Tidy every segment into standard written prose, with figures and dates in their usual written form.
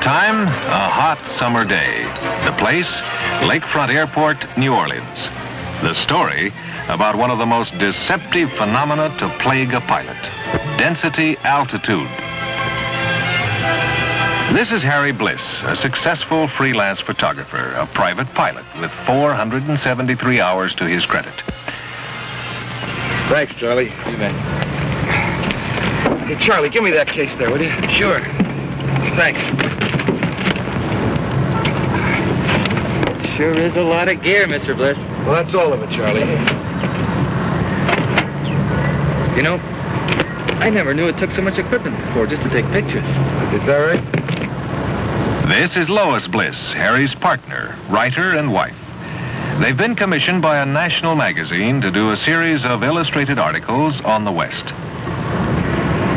time, a hot summer day. The place, Lakefront Airport, New Orleans. The story about one of the most deceptive phenomena to plague a pilot, density altitude. This is Harry Bliss, a successful freelance photographer, a private pilot with 473 hours to his credit. Thanks, Charlie. You bet. Hey, Charlie, give me that case there, will you? Sure. Thanks. Sure is a lot of gear, Mr. Bliss. Well, that's all of it, Charlie. You know, I never knew it took so much equipment before just to take pictures. Is that right? This is Lois Bliss, Harry's partner, writer and wife. They've been commissioned by a national magazine to do a series of illustrated articles on the West.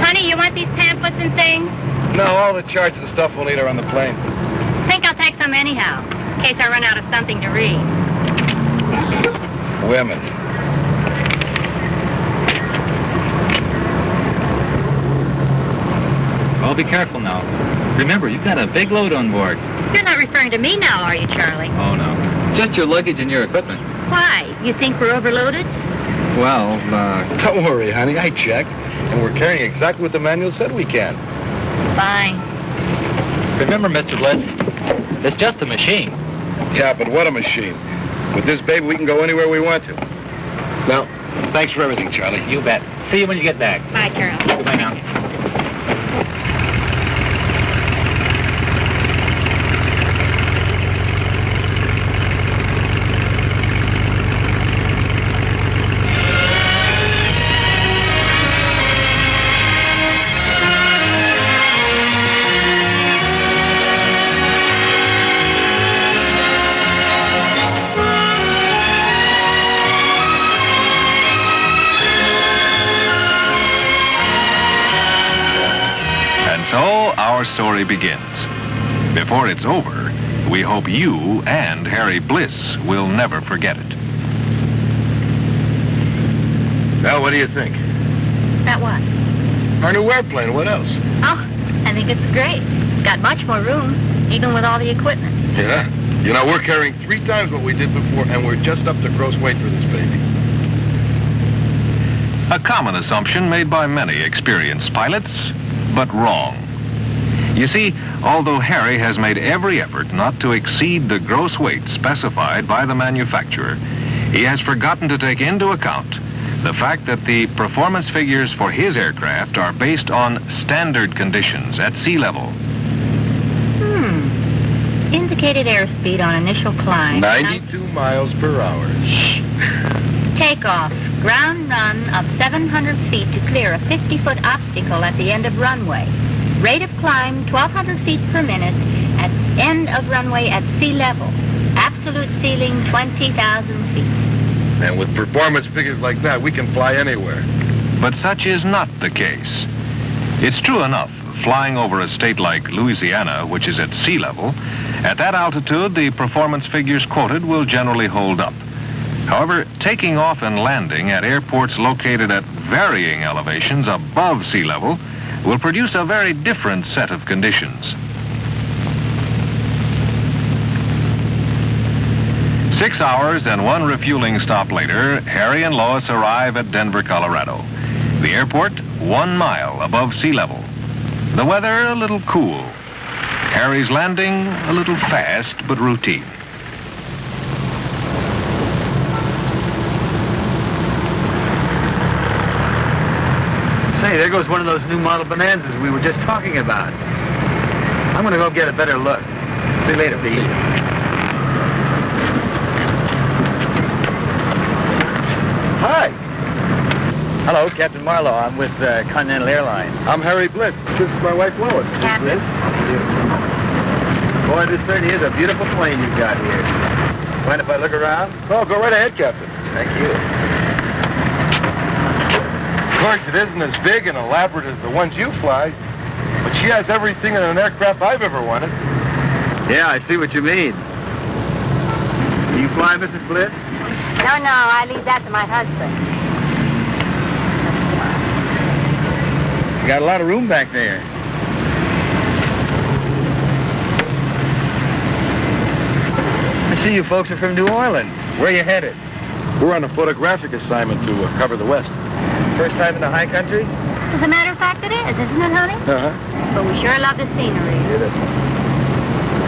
Honey, you want these pamphlets and things? No, all the charts of the stuff we'll need are on the plane. Think I'll take some anyhow, in case I run out of something to read. Women. Oh, be careful now. Remember, you've got a big load on board. You're not referring to me now, are you, Charlie? Oh, no. Just your luggage and your equipment. Why? You think we're overloaded? Well, Don't worry, honey. I checked. And we're carrying exactly what the manual said we can. Fine. remember, Mr. Bliss, it's just a machine. Yeah, but what a machine. With this baby, we can go anywhere we want to. Now, thanks for everything, Charlie. You bet. See you when you get back. Bye, Charlie. Goodbye now. So our story begins. Before it's over, we hope you and Harry Bliss will never forget it. Now, what do you think? That what? Our new airplane, what else? Oh, I think it's great. It's got much more room, even with all the equipment. Yeah? You know, we're carrying 3 times what we did before, and we're just up to gross weight for this baby. A common assumption made by many experienced pilots, but wrong. You see, although Harry has made every effort not to exceed the gross weight specified by the manufacturer, he has forgotten to take into account the fact that the performance figures for his aircraft are based on standard conditions at sea level. Indicated airspeed on initial climb. 92 miles per hour. Takeoff. Ground run of 700 feet to clear a 50-foot obstacle at the end of runway. Rate of climb 1,200 feet per minute at end of runway at sea level. Absolute ceiling 20,000 feet. And with performance figures like that, we can fly anywhere. But such is not the case. It's true enough, flying over a state like Louisiana, which is at sea level, at that altitude, the performance figures quoted will generally hold up. However, taking off and landing at airports located at varying elevations above sea level will produce a very different set of conditions. 6 hours and 1 refueling stop later, Harry and Lois arrive at Denver, Colorado. The airport, 1 mile above sea level. The weather, a little cool. Harry's landing, a little fast but routine. Say, there goes one of those new model Bonanzas we were just talking about. I'm going to go get a better look. See you later, Pete. Hi. Hello, Captain Marlowe. I'm with Continental Airlines. I'm Harry Bliss. This is my wife, Lois. Captain. Boy, this certainly is a beautiful plane you've got here. Mind if I look around? Oh, go right ahead, Captain. Thank you. Of course, it isn't as big and elaborate as the ones you fly, but she has everything in an aircraft I've ever wanted. Yeah, I see what you mean. Do you fly, Mrs. Bliss? No, I leave that to my husband. You got a lot of room back there. see you folks are from New Orleans. Where are you headed? We're on a photographic assignment to cover the West. First time in the high country? As a matter of fact, it is, isn't it, honey? Uh-huh. But we sure love the scenery.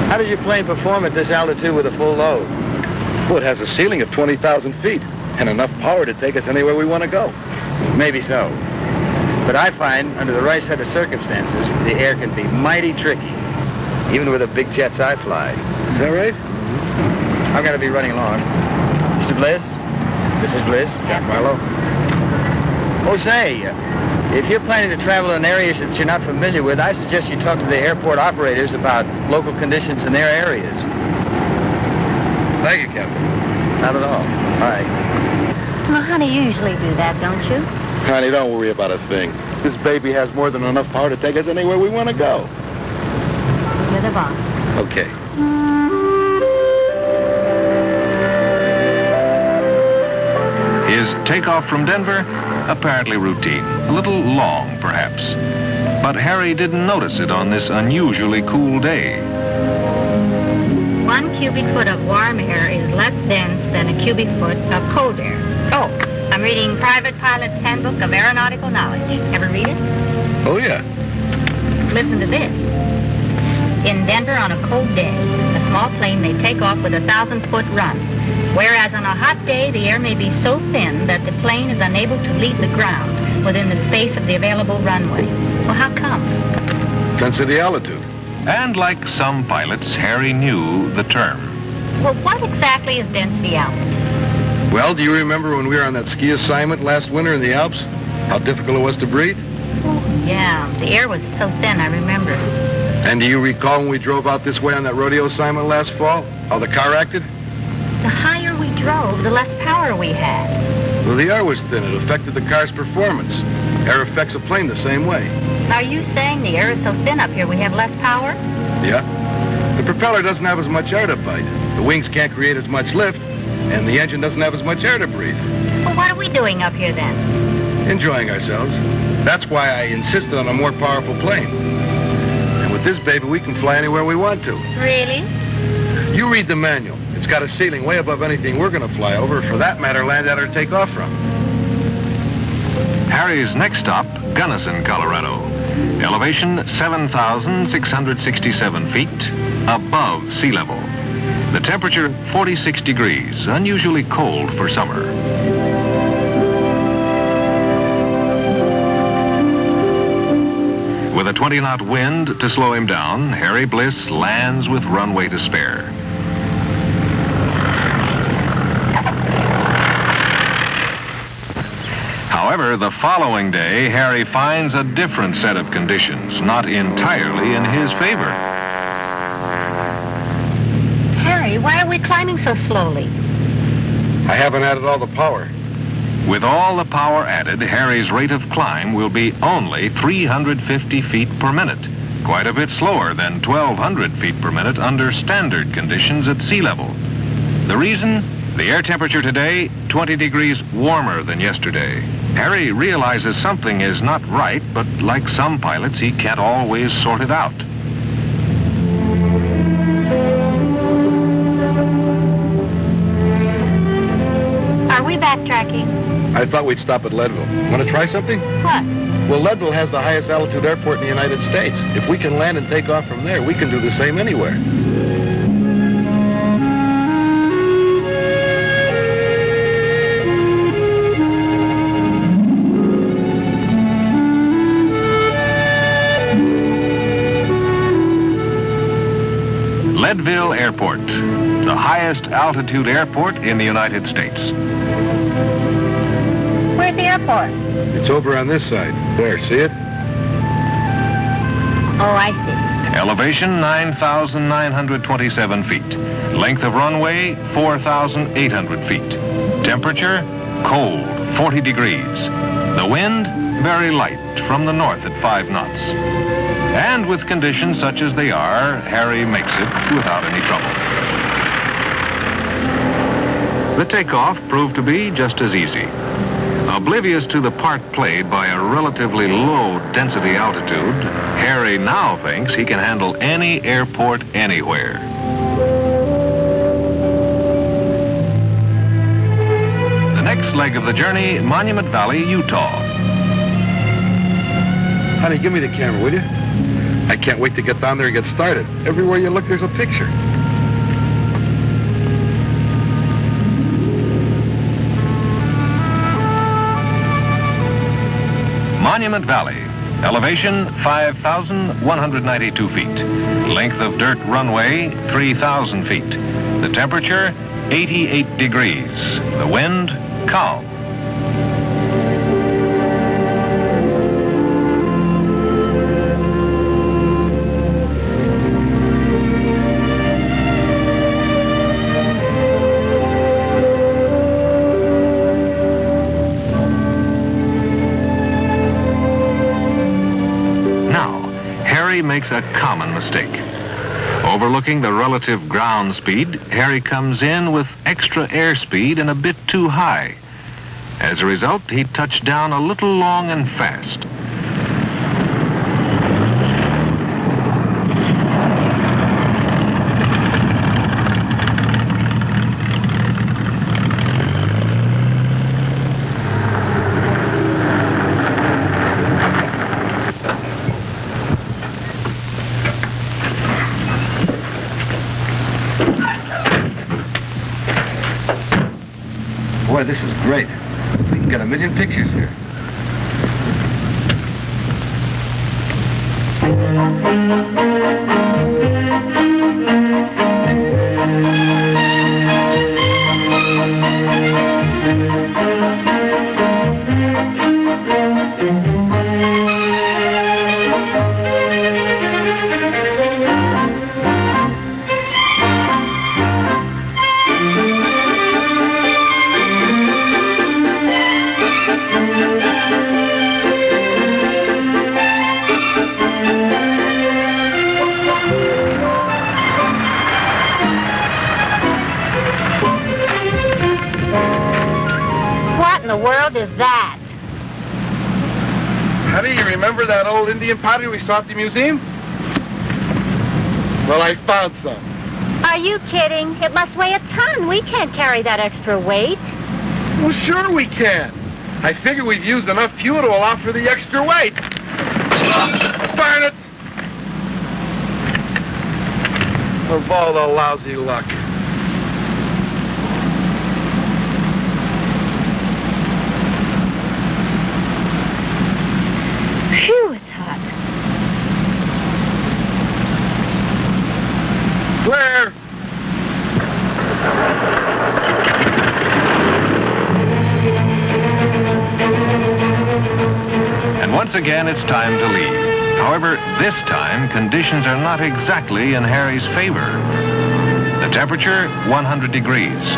How does your plane perform at this altitude with a full load? Well, it has a ceiling of 20,000 feet and enough power to take us anywhere we want to go. Maybe so. But I find, under the right set of circumstances, the air can be mighty tricky, even with the big jets I fly. Is that right? I'm going to be running along. Mr. Bliss? Mrs. Bliss? Jack Marlowe. Oh, say, if you're planning to travel in areas that you're not familiar with, I suggest you talk to the airport operators about local conditions in their areas. Thank you, Captain. Not at all. All right. Well, honey, you usually do that, don't you? Honey, don't worry about a thing. This baby has more than enough power to take us anywhere we want to go. You're the boss. Okay. His takeoff from Denver, apparently routine. A little long, perhaps. But Harry didn't notice it on this unusually cool day. 1 cubic foot of warm air is less dense than a cubic foot of cold air. Oh, I'm reading Private Pilot's Handbook of Aeronautical Knowledge. Ever read it? Oh, yeah. Listen to this. In Denver on a cold day, a small plane may take off with a 1,000-foot run, whereas on a hot day, the air may be so thin that the plane is unable to leave the ground within the space of the available runway. Well, how come? Density altitude. And like some pilots, Harry knew the term. Well, what exactly is density altitude? Well, do you remember when we were on that ski assignment last winter in the Alps? How difficult it was to breathe? Oh, yeah, the air was so thin, I remember. And do you recall when we drove out this way on that rodeo assignment last fall? How the car acted? The higher we drove, the less power we had. Well, the air was thin. It affected the car's performance. Air affects a plane the same way. Are you saying the air is so thin up here we have less power? Yeah. The propeller doesn't have as much air to fight. The wings can't create as much lift, and the engine doesn't have as much air to breathe. Well, what are we doing up here then? Enjoying ourselves. That's why I insisted on a more powerful plane. And with this baby, we can fly anywhere we want to. Really? You read the manual. It's got a ceiling way above anything we're going to fly over, or for that matter, land at or take off from. Harry's next stop, Gunnison, Colorado. Elevation 7,667 feet above sea level. The temperature 46 degrees, unusually cold for summer. With a 20-knot wind to slow him down, Harry Bliss lands with runway to spare. However, the following day, Harry finds a different set of conditions, not entirely in his favor. Harry, why are we climbing so slowly? I haven't added all the power. With all the power added, Harry's rate of climb will be only 350 feet per minute, quite a bit slower than 1,200 feet per minute under standard conditions at sea level. The reason? The air temperature today, 20 degrees warmer than yesterday. Harry realizes something is not right, but like some pilots, he can't always sort it out. Are we backtracking? I thought we'd stop at Leadville. Want to try something? What? Well, Leadville has the highest altitude airport in the United States. If we can land and take off from there, we can do the same anywhere. Leadville Airport, the highest altitude airport in the United States. Where's the airport? It's over on this side. There, see it? Oh, I see. Elevation 9,927 feet. Length of runway 4,800 feet. Temperature cold, 40 degrees. The wind very light from the north at 5 knots. And with conditions such as they are, Harry makes it without any trouble. The takeoff proved to be just as easy. Oblivious to the part played by a relatively low density altitude, Harry now thinks he can handle any airport anywhere. The next leg of the journey, Monument Valley, Utah. Honey, give me the camera, will you? I can't wait to get down there and get started. Everywhere you look, there's a picture. Monument Valley, elevation 5,192 feet. Length of dirt runway 3,000 feet. The temperature 88 degrees. The wind calm. Harry makes a common mistake. Overlooking the relative ground speed, Harry comes in with extra airspeed and a bit too high. As a result, he touched down a little long and fast. Boy, this is great. We can get a million pictures here. Is that? Honey, you remember that old Indian pottery we saw at the museum? Well, I found some. Are you kidding? It must weigh a ton. We can't carry that extra weight. Well, sure we can. I figure we've used enough fuel to allow for the extra weight. Darn it! Of all the lousy luck. Phew, it's hot. Claire! And once again, it's time to leave. However, this time, conditions are not exactly in Harry's favor. The temperature, 100 degrees.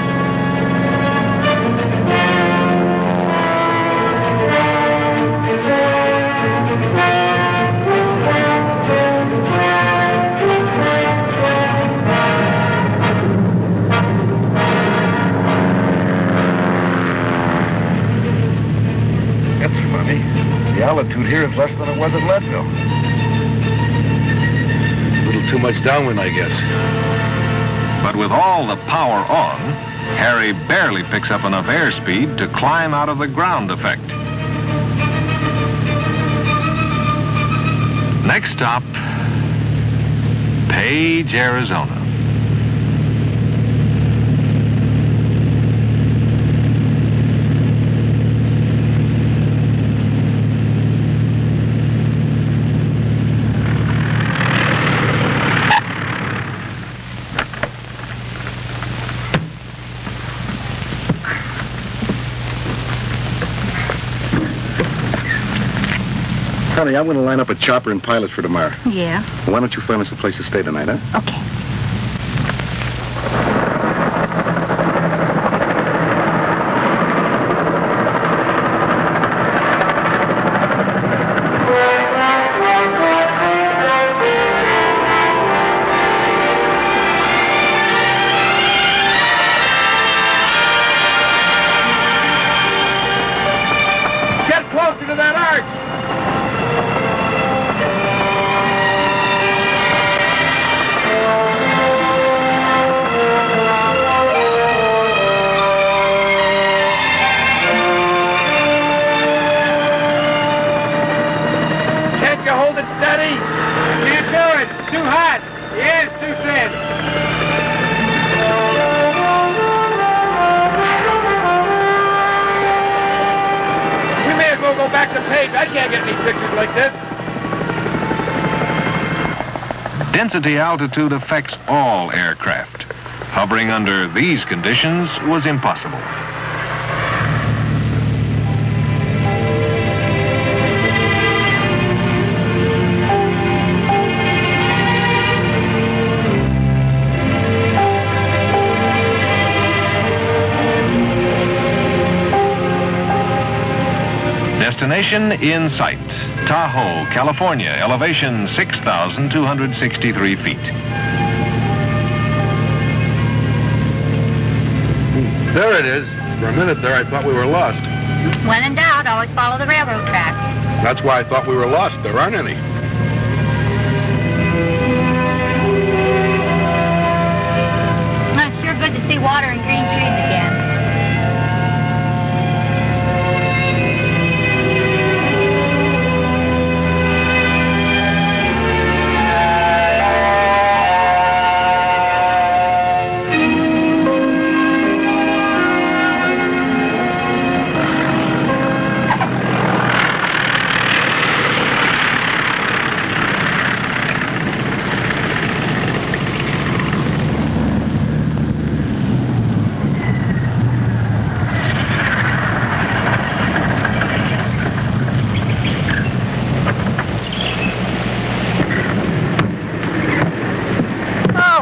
The altitude here is less than it was at Leadville. A little too much downwind, I guess. But with all the power on, Harry barely picks up enough airspeed to climb out of the ground effect. Next stop, Page, Arizona. Honey, I'm going to line up a chopper and pilots for tomorrow. Yeah? Why don't you find us a place to stay tonight, huh? Okay. Get closer to that arch! too hot. The air's too thin. We may as well go back to page. I can't get any pictures like this. Density altitude affects all aircraft. Hovering under these conditions was impossible. Destination in sight. Tahoe, California, elevation 6,263 feet. There it is. For a minute there, I thought we were lost. When in doubt, always follow the railroad tracks. That's why I thought we were lost. There aren't any. Well, it's sure good to see water and green trees again.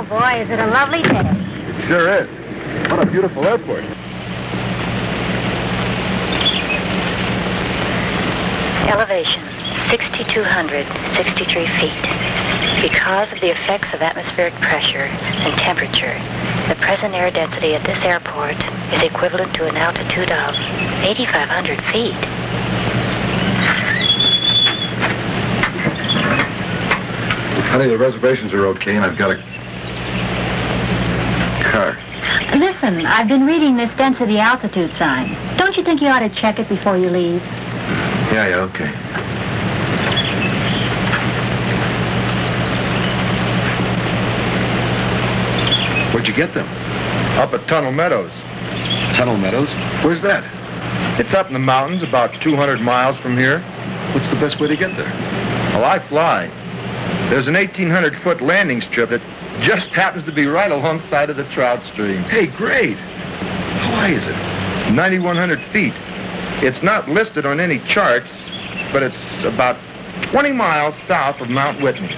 Boy, is it a lovely day. It sure is. What a beautiful airport. Elevation, 6,263 feet. Because of the effects of atmospheric pressure and temperature, the present air density at this airport is equivalent to an altitude of 8,500 feet. Honey, the reservations are okay, and I've got a car. Listen, I've been reading this density altitude sign. Don't you think you ought to check it before you leave? Yeah, okay. Where'd you get them? Up at Tunnel Meadows. Tunnel Meadows? Where's that? It's up in the mountains, about 200 miles from here. What's the best way to get there? Well, I fly. There's an 1,800-foot landing strip that just happens to be right alongside of the trout stream. Hey, great. How high is it? 9,100 feet. It's not listed on any charts, but it's about 20 miles south of Mount Whitney.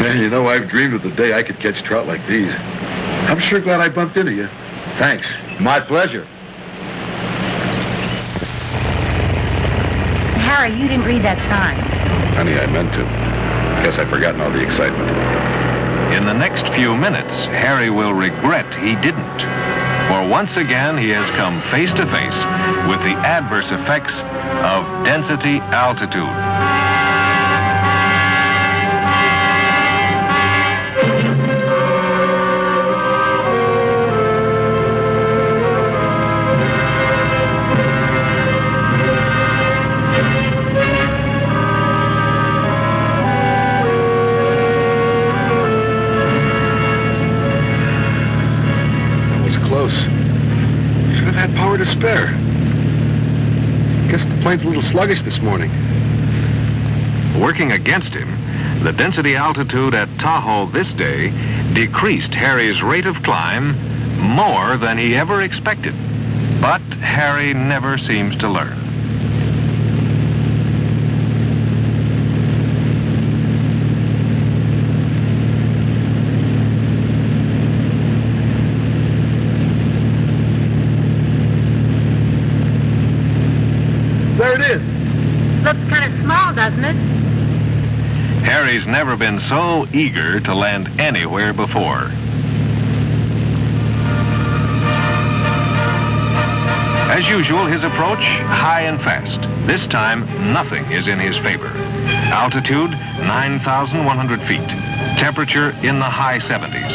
Man, you know, I've dreamed of the day I could catch trout like these. I'm sure glad I bumped into you. Thanks. My pleasure. Harry, you didn't read that sign. Honey, I meant to. Guess I've forgotten all the excitement. In the next few minutes, Harry will regret he didn't. For once again, he has come face to face with the adverse effects of density altitude. Should have had power to spare. Guess the plane's a little sluggish this morning. Working against him, the density altitude at Tahoe this day decreased Harry's rate of climb more than he ever expected. But Harry never seems to learn. There it is. Looks kind of small, doesn't it? Harry's never been so eager to land anywhere before. As usual, his approach, high and fast. This time, nothing is in his favor. Altitude, 9,100 feet. Temperature in the high 70s.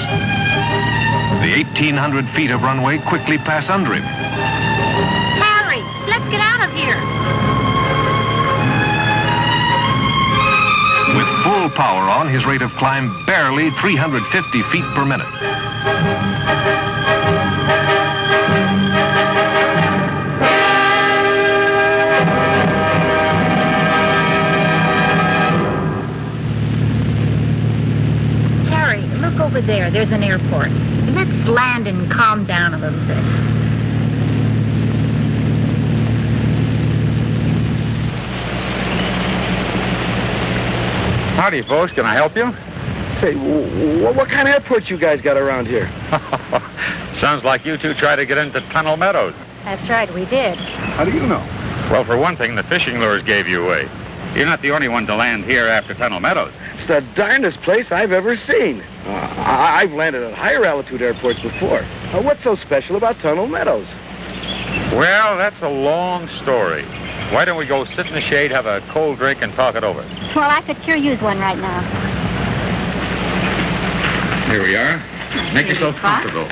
The 1,800 feet of runway quickly pass under him. Harry, let's get out of here. With full full power on, his rate of climb barely 350 feet per minute. Harry, look over there. There's an airport. Let's land and calm down a little bit. Howdy, folks. Can I help you? Say, what kind of airport you guys got around here? Sounds like you two tried to get into Tunnel Meadows. That's right, we did. How do you know? Well, for one thing, the fishing lures gave you away. You're not the only one to land here after Tunnel Meadows. It's the darndest place I've ever seen. I've landed at higher altitude airports before. What's so special about Tunnel Meadows? Well, that's a long story. Why don't we go sit in the shade, have a cold drink, and talk it over? Well, I could sure use one right now. Here we are. Make yourself comfortable.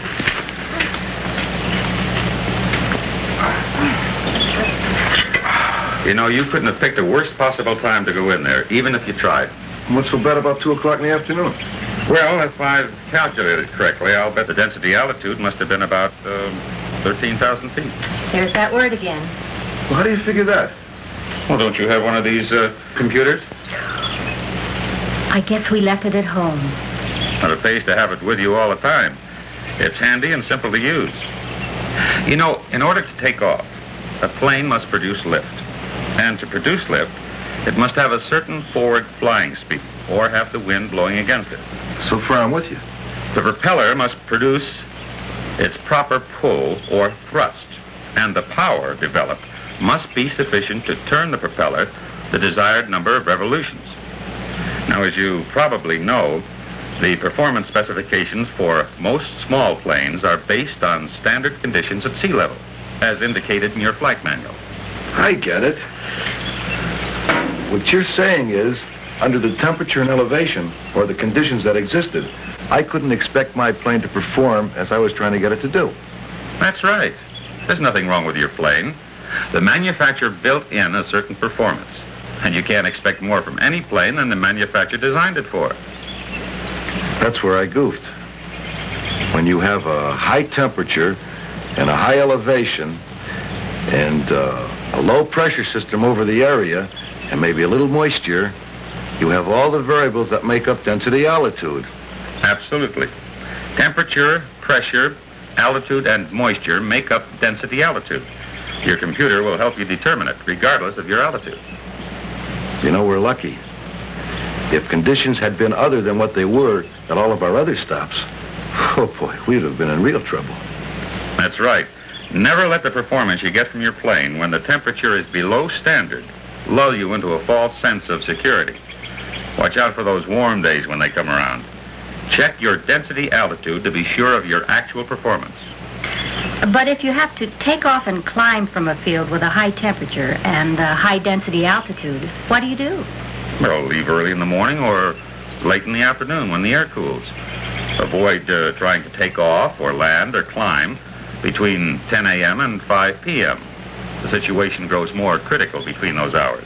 You know, you couldn't have picked the worst possible time to go in there, even if you tried. What's so bad about 2 o'clock in the afternoon? Well, if I've calculated correctly, I'll bet the density altitude must have been about 13,000 feet. There's that word again. Well, how do you figure that? Well, don't you have one of these computers? I guess we left it at home. Well, it pays to have it with you all the time. It's handy and simple to use. You know, in order to take off, a plane must produce lift. And to produce lift, it must have a certain forward flying speed or have the wind blowing against it. So far, I'm with you. The propeller must produce its proper pull or thrust, and the power developed must be sufficient to turn the propeller the desired number of revolutions. Now, as you probably know, the performance specifications for most small planes are based on standard conditions at sea level, as indicated in your flight manual. I get it. What you're saying is, under the temperature and elevation, or the conditions that existed, I couldn't expect my plane to perform as I was trying to get it to do. That's right. There's nothing wrong with your plane. The manufacturer built in a certain performance, and you can't expect more from any plane than the manufacturer designed it for. That's where I goofed. When you have a high temperature and a high elevation and a low pressure system over the area and maybe a little moisture, you have all the variables that make up density altitude. Absolutely. Temperature, pressure, altitude, and moisture make up density altitude. Your computer will help you determine it, regardless of your altitude. You know, we're lucky. If conditions had been other than what they were at all of our other stops, oh boy, we'd have been in real trouble. That's right. Never let the performance you get from your plane when the temperature is below standard lull you into a false sense of security. Watch out for those warm days when they come around. Check your density altitude to be sure of your actual performance. But if you have to take off and climb from a field with a high temperature and a high density altitude, what do you do? Well, leave early in the morning or late in the afternoon when the air cools. Avoid trying to take off or land or climb between 10 a.m. and 5 p.m. The situation grows more critical between those hours.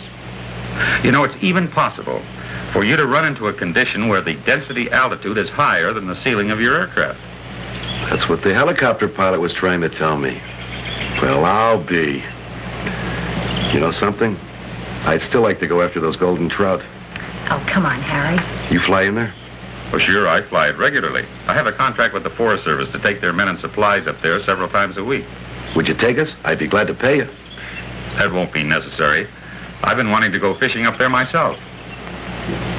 You know, it's even possible for you to run into a condition where the density altitude is higher than the ceiling of your aircraft. That's what the helicopter pilot was trying to tell me. Well, I'll be. You know something? I'd still like to go after those golden trout. Oh, come on, Harry. You fly in there? Well, sure, I fly it regularly. I have a contract with the Forest Service to take their men and supplies up there several times a week. Would you take us? I'd be glad to pay you. That won't be necessary. I've been wanting to go fishing up there myself.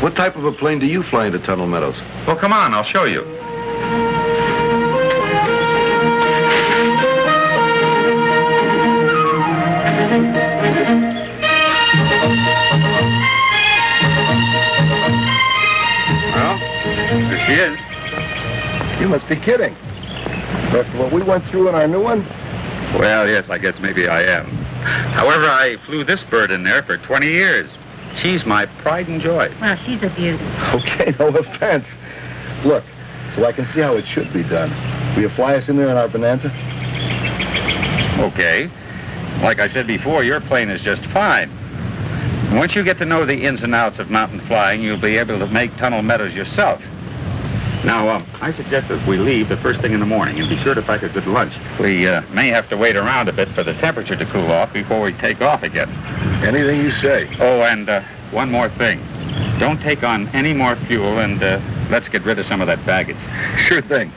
What type of a plane do you fly into Tunnel Meadows? Well, come on, I'll show you. Well, there she is. You must be kidding. After what we went through in our new one? Well, yes, I guess maybe I am. However, I flew this bird in there for 20 years. She's my pride and joy. Well, she's a beauty. Okay, no offense. Look, so I can see how it should be done. Will you fly us in there in our Bonanza? Okay. Like I said before, your plane is just fine. Once you get to know the ins and outs of mountain flying, you'll be able to make tunnel meadows yourself. Now, I suggest that we leave the first thing in the morning and be sure to pack a good lunch. We may have to wait around a bit for the temperature to cool off before we take off again. Anything you say. Oh, and one more thing. Don't take on any more fuel, and let's get rid of some of that baggage. Sure thing.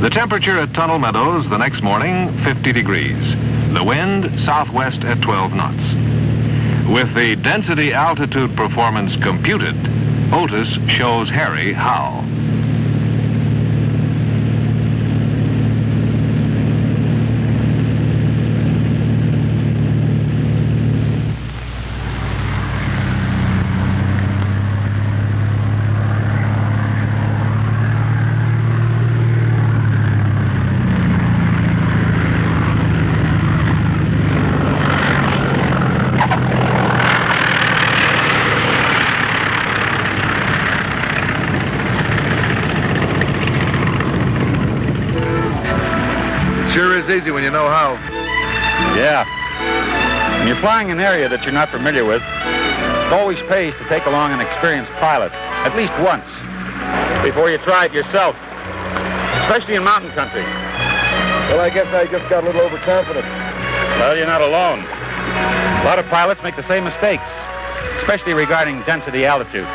The temperature at Tunnel Meadows the next morning, 50 degrees. The wind, southwest at 12 knots. With the density altitude performance computed, Otis shows Harry how. Sure is easy when you know how. Yeah. When you're flying an area that you're not familiar with, it always pays to take along an experienced pilot, at least once, before you try it yourself, especially in mountain country. Well, I guess I just got a little overconfident. Well, you're not alone. A lot of pilots make the same mistakes, especially regarding density altitude.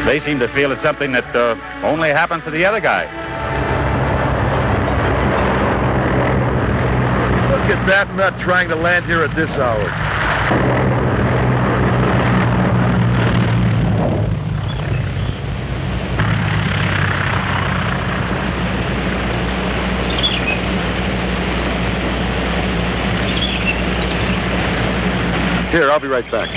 They seem to feel it's something that only happens to the other guy. Look at that nut trying to land here at this hour. Here, I'll be right back.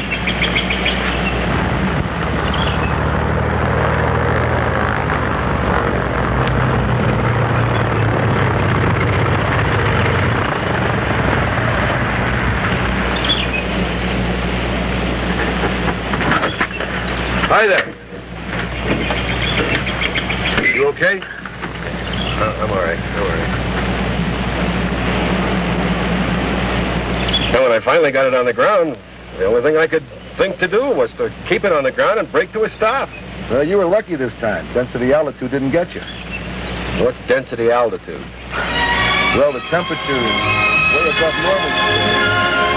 Hi there. You okay? I'm all right. I'm all right. Well, when I finally got it on the ground, the only thing I could think to do was to keep it on the ground and brake to a stop. Well, you were lucky this time. Density altitude didn't get you. What's density altitude? Well, the temperature is way above normal.